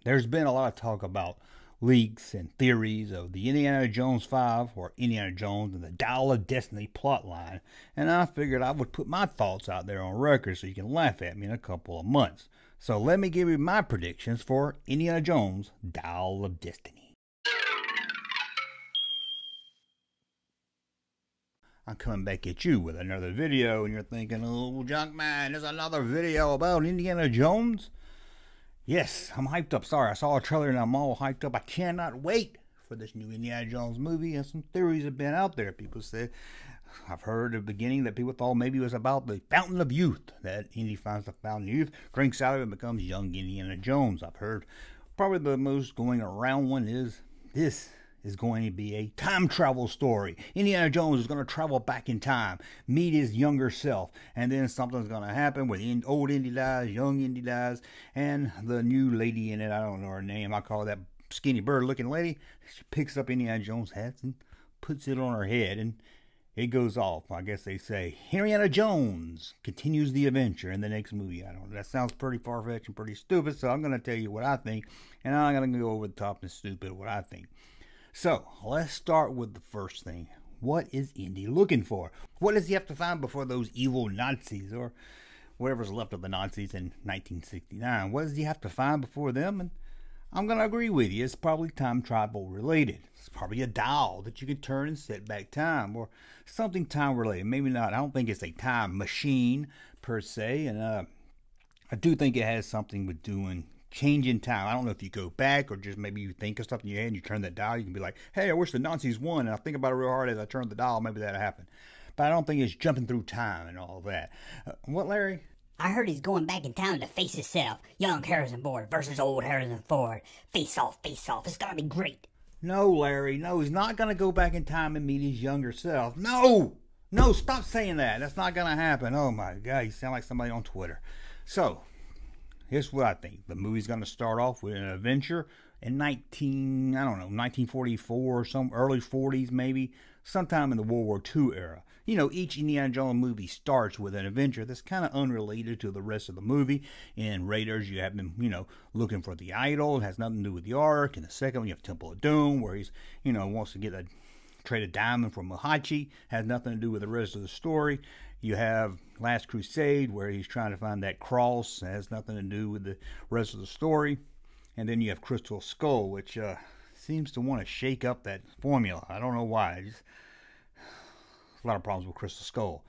There's been a lot of talk about leaks and theories of the Indiana Jones 5 or Indiana Jones and the Dial of Destiny plotline, and I figured I would put my thoughts out there on record so you can laugh at me in a couple of months. So let me give you my predictions for Indiana Jones Dial of Destiny. I'm coming back at you with another video, and you're thinking, oh, Junkman, there's another video about Indiana Jones? Yes, I'm hyped up. Sorry, I saw a trailer and I'm all hyped up. I cannot wait for this new Indiana Jones movie, and some theories have been out there. People said, I've heard at the beginning that people thought maybe it was about the Fountain of Youth, that Indy finds the Fountain of Youth, drinks out of it, and becomes young Indiana Jones. I've heard probably the most going around one is this is going to be a time travel story. Indiana Jones is going to travel back in time, meet his younger self, and then something's going to happen where old Indy dies, young Indy dies, and the new lady in it, I don't know her name, I call her that skinny bird looking lady, she picks up Indiana Jones' hat and puts it on her head, and it goes off. I guess they say, Indiana Jones continues the adventure in the next movie. I don't know. That sounds pretty far-fetched and pretty stupid, so I'm going to tell you what I think, and I'm going to go over the top and stupid what I think. So, let's start with the first thing. What is Indy looking for? What does he have to find before those evil Nazis, or whatever's left of the Nazis in 1969? What does he have to find before them? And I'm going to agree with you. It's probably time travel related. It's probably a dial that you can turn and set back time, or something time related. Maybe not. I don't think it's a time machine per se, and I do think it has something with doing changing time. I don't know if you go back or just maybe you think of stuff in your head and you turn that dial. You can be like, hey, I wish the Nazis won, and I think about it real hard as I turn the dial. Maybe that'll happen. But I don't think it's jumping through time and all that. What, Larry? I heard he's going back in time to face himself. Young Harrison Ford versus old Harrison Ford. Face off, face off. It's gonna be great. No, Larry. No, he's not gonna go back in time and meet his younger self. No! No, stop saying that. That's not gonna happen. Oh my God, you sound like somebody on Twitter. So, here's what I think. The movie's going to start off with an adventure in 1944 or some early 40s maybe, sometime in the World War II era. You know, each Indiana Jones movie starts with an adventure that's kind of unrelated to the rest of the movie. In Raiders, you have him, looking for the idol. It has nothing to do with the Ark. In the second one, you have Temple of Doom, where he's, wants to trade a diamond from Mahachi. Has nothing to do with the rest of the story. You have Last Crusade, where he's trying to find that cross. It has nothing to do with the rest of the story. And then you have Crystal Skull, which seems to want to shake up that formula. I don't know why. A lot of problems with Crystal Skull.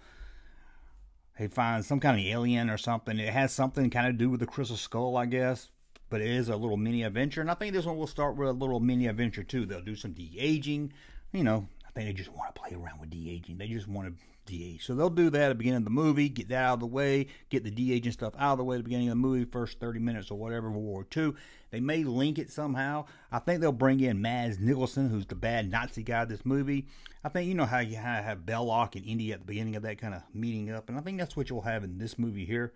He finds some kind of alien or something. It has something kind of to do with the Crystal Skull, I guess. But it is a little mini adventure. And I think this one will start with a little mini adventure, too. They'll do some de-aging. I think they just want to play around with de-aging. They just want to de-age. So they'll do that at the beginning of the movie, get that out of the way, get the de-aging stuff out of the way at the beginning of the movie, first 30 minutes or whatever, World War II. They may link it somehow. I think they'll bring in Mads Mikkelsen, who's the bad Nazi guy of this movie. I think how you have Belloc and Indy at the beginning of that kind of meeting up, and I think that's what you'll have in this movie here.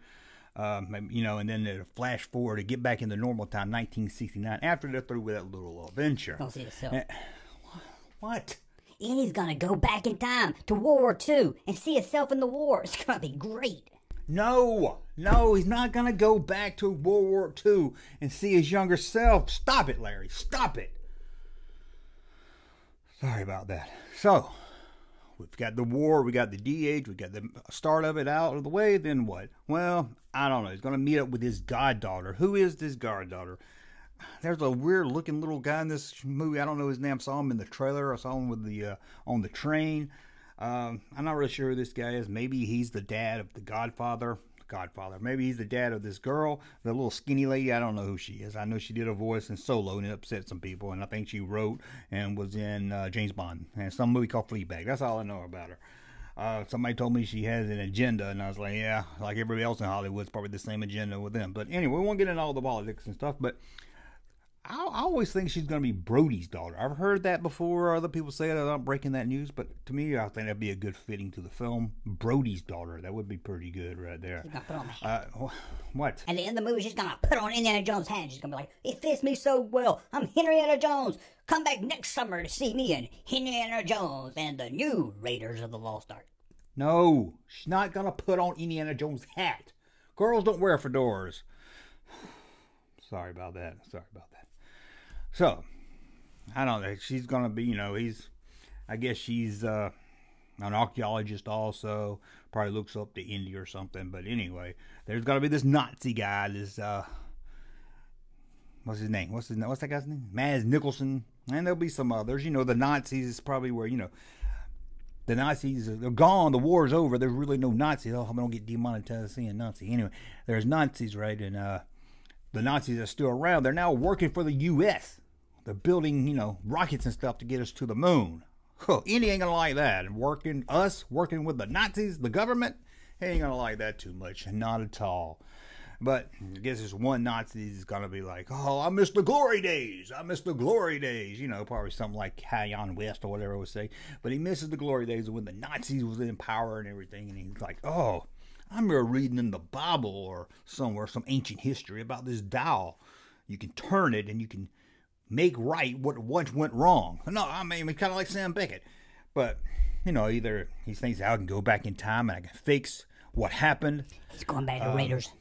And then they'll flash forward to get back into normal time, 1969, after they're through with that little adventure. Don't see yourself. What? Indy's gonna go back in time to World War II and see himself in the war. It's gonna be great. No, he's not gonna go back to World War II and see his younger self. Stop it, Larry. Stop it. Sorry about that. So, we've got the war, we got the de-age, we got the start of it out of the way, then what? Well, I don't know. He's gonna meet up with his goddaughter. Who is this goddaughter? There's a weird looking little guy in this movie. I don't know his name. I saw him in the trailer. I saw him with on the train. I'm not really sure who this guy is. Maybe he's the dad of the Godfather. Maybe he's the dad of this girl, the little skinny lady. I don't know who she is. I know she did a voice in Solo and it upset some people. And I think she wrote and was in James Bond and some movie called Fleabag. That's all I know about her. Somebody told me she has an agenda, and I was like, yeah, like everybody else in Hollywood, it's probably the same agenda with them. But anyway, we won't get into all the politics and stuff, but I always think she's going to be Brody's daughter. I've heard that before. Other people say it. I'm not breaking that news. But to me, I think that'd be a good fitting to the film. Brody's daughter. That would be pretty good right there. She's going to put on the hat. What? At the end of the movie, she's going to put on Indiana Jones' hat. She's going to be like, it fits me so well. I'm Henrietta Jones. Come back next summer to see me and Indiana Jones and the new Raiders of the Lost Ark. No, she's not going to put on Indiana Jones' hat. Girls don't wear fedoras. Sorry about that. Sorry about that. So, I don't know. She's going to be, you know, I guess she's an archaeologist also. Probably looks up to India or something. But anyway, there's going to be this Nazi guy, this, what's his name? What's that guy's name? Mads Mikkelsen. And there'll be some others. You know, the Nazis is probably where, you know, the Nazis, they're gone. The war's over. There's really no Nazis. Oh, I don't get demonetized saying Nazi. Anyway, there's Nazis, right? And the Nazis are still around. They're now working for the U.S. They're building, you know, rockets and stuff to get us to the moon. Huh, India ain't gonna like that. And working with the Nazis, the government, he ain't gonna like that too much. Not at all. But I guess this one Nazi is going to be like, oh, I miss the glory days. I miss the glory days. You know, probably something like High West or whatever it would say. But he misses the glory days when the Nazis was in power and everything. And he's like, oh, I remember reading in the Bible or somewhere, some ancient history about this dial. You can turn it and you can make right what once went wrong. No, I mean, it's kind of like Sam Beckett. But, you know, either he thinks I can go back in time and I can fix what happened. He's going back to Raiders.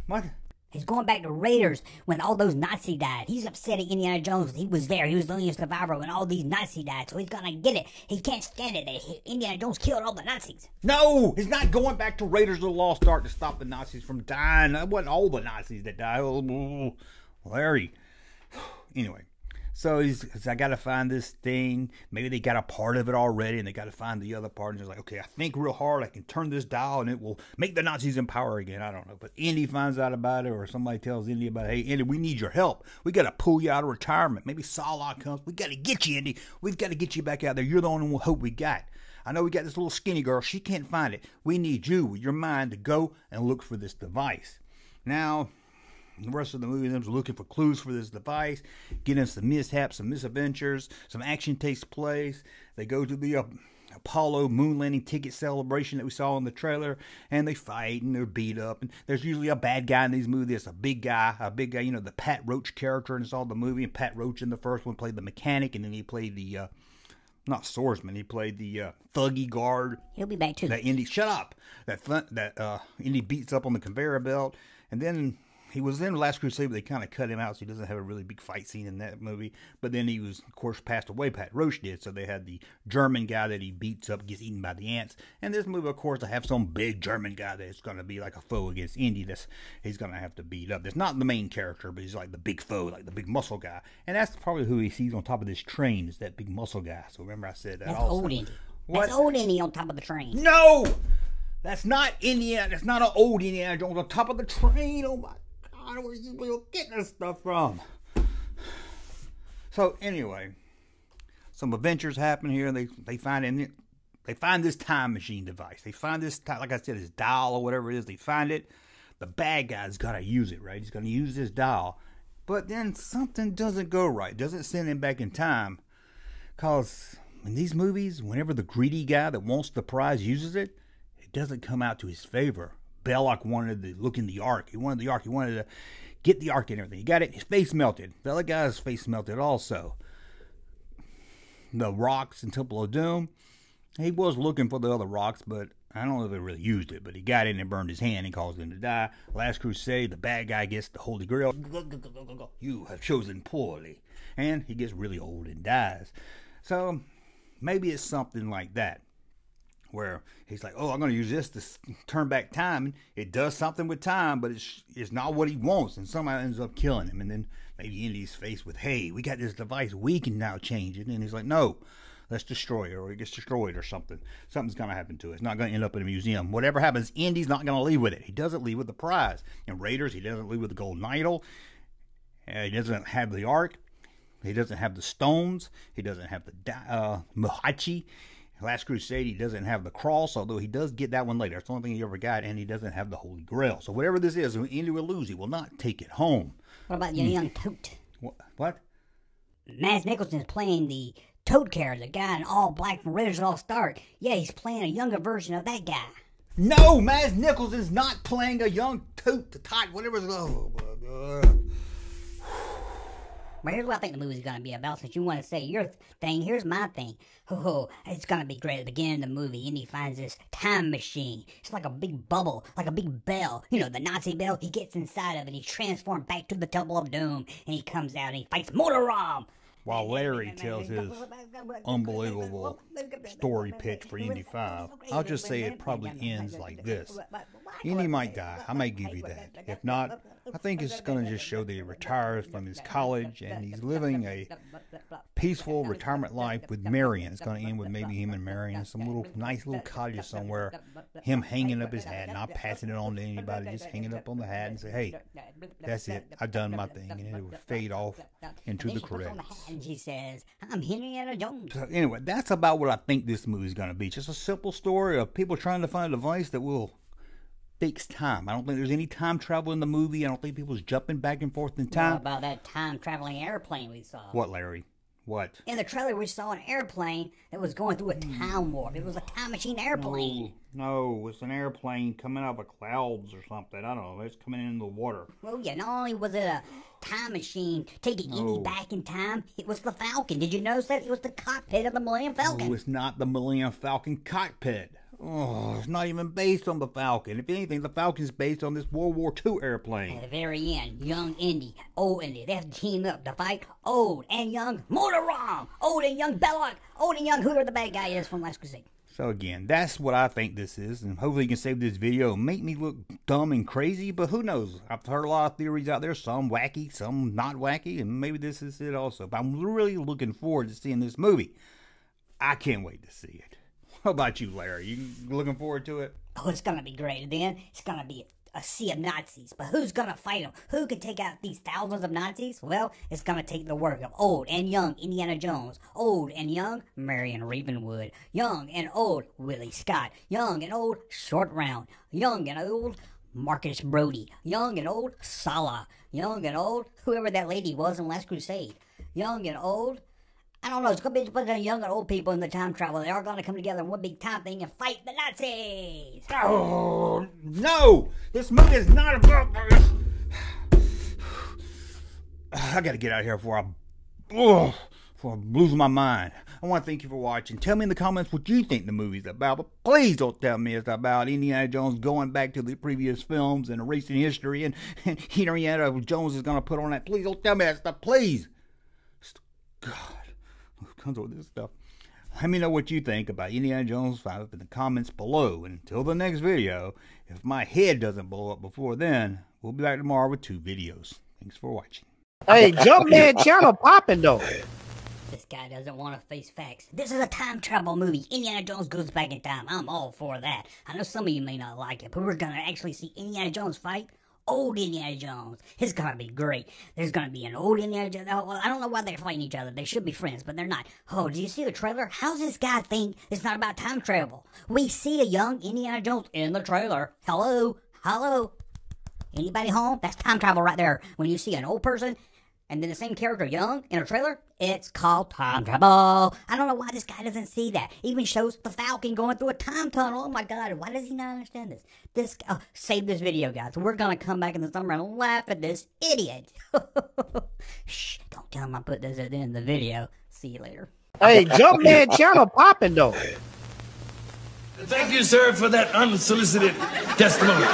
What? He's going back to Raiders when all those Nazis died. He's upset at Indiana Jones. He was there. He was the only survivor when all these Nazis died. So he's going to get it. He can't stand it that Indiana Jones killed all the Nazis. No, he's not going back to Raiders of the Lost Ark to stop the Nazis from dying. That wasn't all the Nazis that died. Oh, Larry. Anyway. So I got to find this thing. Maybe they got a part of it already, and they got to find the other part. And he's like, okay, I think real hard. I can turn this dial, and it will make the Nazis in power again. I don't know. But Indy finds out about it, or somebody tells Indy about it. Hey, Indy, we need your help. We got to pull you out of retirement. Maybe Salah comes. We got to get you, Indy. We've got to get you back out there. You're the only hope we got. I know we got this little skinny girl. She can't find it. We need you with your mind to go and look for this device. Now, the rest of the movie, them's looking for clues for this device, getting some mishaps, some misadventures, some action takes place. They go to the Apollo moon landing ticket celebration that we saw in the trailer, and they fight and they're beat up. And there's usually a bad guy in these movies. There's a big guy, you know, the Pat Roach character, and it's all the movie. And Pat Roach in the first one played the mechanic, and then he played the not swordsman. He played the thuggy guard. He'll be back too. That Indy, shut up. That Indy beats up on the conveyor belt, and then. He was in Last Crusade, but they kind of cut him out, so he doesn't have a really big fight scene in that movie. But then he was, of course, passed away. Pat Roach did, so they had the German guy that he beats up, gets eaten by the ants. And this movie, of course, they have some big German guy that's going to be like a foe against Indy. He's going to have to beat up. That's not the main character, but he's like the big foe, like the big muscle guy. And that's probably who he sees on top of this train, is that big muscle guy. So remember I said that that's also. Old Indy. What? That's old Indy on top of the train. No! That's not Indiana. That's not an old Indiana Jones on top of the train. Oh, my God. Where you people get this stuff from? So anyway, some adventures happen here. They find this time machine device. They find this, like I said, this dial or whatever it is. They find it. The bad guy's got to use it, right? He's going to use this dial. But then something doesn't go right. Doesn't send him back in time. Because in these movies, whenever the greedy guy that wants the prize uses it, it doesn't come out to his favor. Belloc wanted to look in the Ark. He wanted the Ark. He wanted to get the Ark and everything. He got it. His face melted. The other guy's face melted also. The rocks in Temple of Doom. He was looking for the other rocks, but I don't know if they really used it. But he got in and burned his hand and caused him to die. Last Crusade, the bad guy gets the Holy Grail. You have chosen poorly. And he gets really old and dies. So maybe it's something like that, where he's like, oh, I'm going to use this to turn back time. It does something with time, but it's not what he wants, and somehow ends up killing him. And then maybe Indy's faced with, hey, we got this device, we can now change it. And he's like, no, let's destroy it, or it gets destroyed or something. Something's going to happen to it. It's not going to end up in a museum. Whatever happens, Indy's not going to leave with it. He doesn't leave with the prize. In Raiders, he doesn't leave with the golden idol. He doesn't have the Ark. He doesn't have the stones. He doesn't have the Muhachi. Last Crusade, he doesn't have the cross, although he does get that one later. That's the only thing he ever got, and he doesn't have the Holy Grail. So whatever this is, Indy will lose. He will not take it home. What about your young Toad? What? Mads Mikkelsen's playing the Toad character, the guy in all black from Raiders of the Lost Ark. Yeah, he's playing a younger version of that guy. No, Mads Mikkelsen's not playing a young Toad, whatever. Oh, my God. But here's what I think the movie's gonna be about. Since you want to say your thing, here's my thing. Oh, it's gonna be great. At the beginning of the movie, Indy finds this time machine. It's like a big bubble, like a big bell. You know, the Nazi bell. He gets inside of it. He's transformed back to the Temple of Doom, and he comes out and he fights Motorom. While Larry tells his unbelievable story pitch for Indy 5, I'll just say it probably ends like this. Indy might die, I may give you that. If not, I think it's going to just show that he retires from his college and he's living a peaceful retirement life with Marion. It's going to end with maybe him and Marion in some little nice little cottage somewhere, him hanging up his hat, not passing it on to anybody, just hanging up on the hat and say, hey, that's it, I've done my thing, and it would fade off into the credits. And she says, I'm Henrietta Jones. So anyway, that's about what I think this movie is going to be. Just a simple story of people trying to find a device that will fix time. I don't think there's any time travel in the movie. I don't think people's jumping back and forth in time. What about that time-traveling airplane we saw? What, Larry? What? In the trailer, we saw an airplane that was going through a time warp. It was a time machine airplane. No, it's an airplane coming out of clouds or something. I don't know. It's coming into the water. Well, yeah, not only was it a time machine taking Indy back in time, it was the Falcon. Did you notice that? It was the cockpit of the Millennium Falcon. No, it's not the Millennium Falcon cockpit. Oh, it's not even based on the Falcon. If anything, the Falcon's based on this World War II airplane. At the very end, young Indy, old Indy, they have to team up to fight old and young Motorom, old and young Belloc, old and young whoever the bad guy is from Last Crusade. So again, that's what I think this is, and hopefully you can save this video and make me look dumb and crazy, but who knows? I've heard a lot of theories out there, some wacky, some not wacky, and maybe this is it also. But I'm really looking forward to seeing this movie. I can't wait to see it. How about you, Larry? You looking forward to it? Oh, it's gonna be great. And then it's gonna be a sea of Nazis. But who's gonna fight them? Who can take out these thousands of Nazis? Well, it's gonna take the work of old and young Indiana Jones, old and young Marion Ravenwood, young and old Willie Scott, young and old Short Round, young and old Marcus Brody, young and old Sala, young and old whoever that lady was in Last Crusade, young and old. I don't know, it's going to be a bunch of young and old people in the time travel. They are going to come together in one big time thing and fight the Nazis. Oh, no! This movie is not about this. I got to get out of here before I lose my mind. I want to thank you for watching. Tell me in the comments what you think the movie's about. But please don't tell me it's about Indiana Jones going back to the previous films and erasing history and Henrietta Jones is going to put on that. Please don't tell me that stuff. Please. God. Comes with this stuff. Let me know what you think about Indiana Jones 5 in the comments below. And until the next video, if my head doesn't blow up before then, we'll be back tomorrow with 2 videos. Thanks for watching. Hey, Junkman channel popping though. This guy doesn't want to face facts. This is a time travel movie. Indiana Jones goes back in time. I'm all for that. I know some of you may not like it, but we're going to actually see Indiana Jones fight old Indiana Jones. It's gonna be great. There's gonna be an old Indiana Jones. Oh, well, I don't know why they're fighting each other. They should be friends, but they're not. Oh, do you see the trailer? How's this guy think it's not about time travel? We see a young Indiana Jones in the trailer. Hello? Hello? Anybody home? That's time travel right there. When you see an old person and then the same character young in a trailer, it's called time travel. I don't know why this guy doesn't see that. Even shows the Falcon going through a time tunnel. Oh my God, why does he not understand this? Save this video, guys. We're gonna come back in the summer and laugh at this idiot. Shh, don't tell him I put this at the end of the video. See you later. Hey, Junkman channel popping though. Thank you, sir, for that unsolicited testimony.